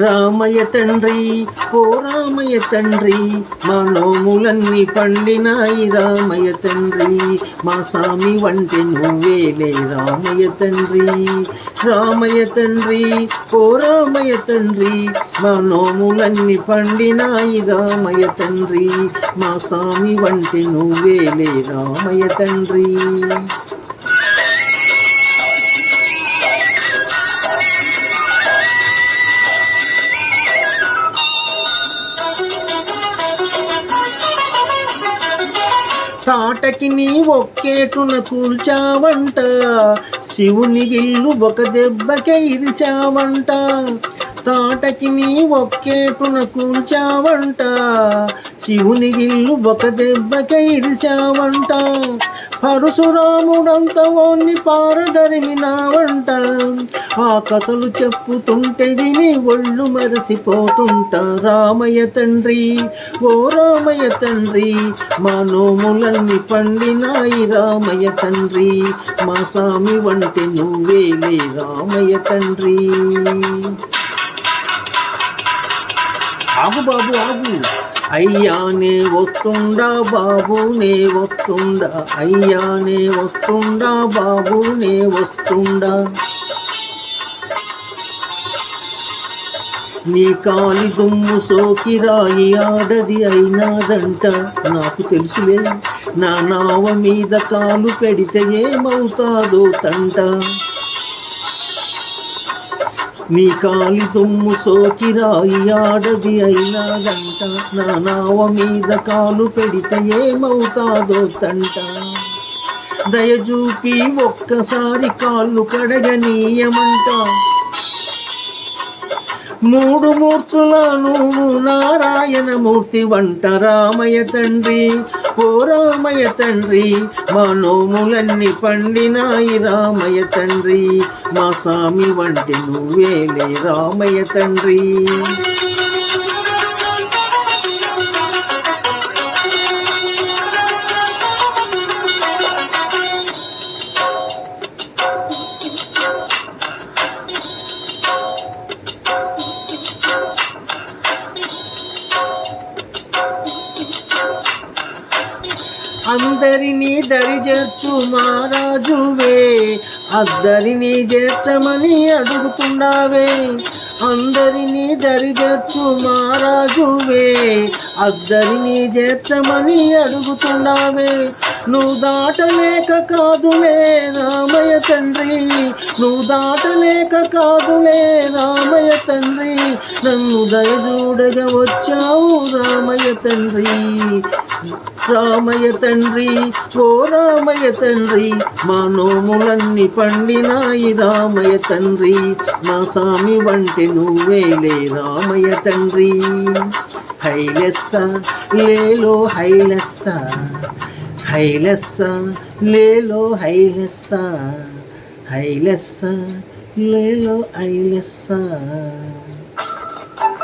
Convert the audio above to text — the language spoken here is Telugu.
రామయ్య తండ్రి ఓ రామయ్య తండ్రి మా నోములన్నీ పండినాయి రామయ్య తండ్రి మా సామి వంటి నువ్వేలే రామయ్య తండ్రి రామయ్య తండ్రి ఓ రామయ్య తండ్రి మా నోములన్నీ పండినాయి రామయ్య తండ్రి మా సామి వంటి నువ్వేలే రామయ్య తండ్రి. తాటకి నీ ఒక్కేటున కూల్చావంట శివుని విల్లు ఒక దెబ్బకే ఇరిశావంట తాటకి నీ ఒక్కేటున కూల్చావంట శివుని విల్లు ఒక దెబ్బకే ఇరిశావంట పరశురాముడంత ఓన్ని పారదరిమినావంట ఆ కథలు చెప్పుతుంటే విని ఒళ్ళు మరసిపోతుంటా రామయ్య తండ్రి ఓ రామయ్య తండ్రి మా నోములన్నీ పండినాయి రామయ్య తండ్రి మా సామి వంటి నువ్వేలే రామయ్య తండ్రి. ఆగు బాబు ఆగు అయ్యానే వస్తుండా బాబు నే వస్తుండా అయ్యానే వస్తుండా బాబు నే వస్తుండా నీ కాలి దుమ్ము సోకిరాయి ఆడది అయినాదంట నాకు తెలుసులే నా నావ మీద కాలు పెడితే ఏమవుతాదో తంట నీ కాలి దుమ్ము సోకిరాయి ఆడది అయినాదంట నా నావ మీద కాలు పెడితే ఏమవుతాదో తంట దయచూపి ఒక్కసారి కాళ్ళు కడగనీయమంట మూడు మూర్తుల నువ్వు నారాయణమూర్తి వంట రామయ్య తండ్రి ఓ రామయ్య తండ్రి మా నోములన్నీ పండినాయి రామయ్య తండ్రి మా స్వామి వంటి నువ్వేలే రామయ్య తండ్రి. అందరినీ దరిచేర్చు మహారాజువే అద్దరినీ చేర్చమని అడుగుతున్నావే అందరినీ దరిచేర్చు మహారాజువే అద్దరినీ చేర్చమని అడుగుతున్నావే నువ్వు దాటలేక కాదులే రామయ్య తండ్రి నువ్వు దాటలేక కాదులే రామయ్య తండ్రి నన్ను దయచూడగా వచ్చావు రామయ్య తండ్రి రామయ్య తండ్రి ఓ రామయ్య తండ్రి మా నోములన్నీ పండినాయి రామయ్య తండ్రి మా స్వామి వంటి నువ్వేలే రామయ్య తండ్రి. హైలెస్స లేలో హైలెస్స హైలెస్స లేలో హైలెస్స హైలెస్స లేలో హైలెస్స.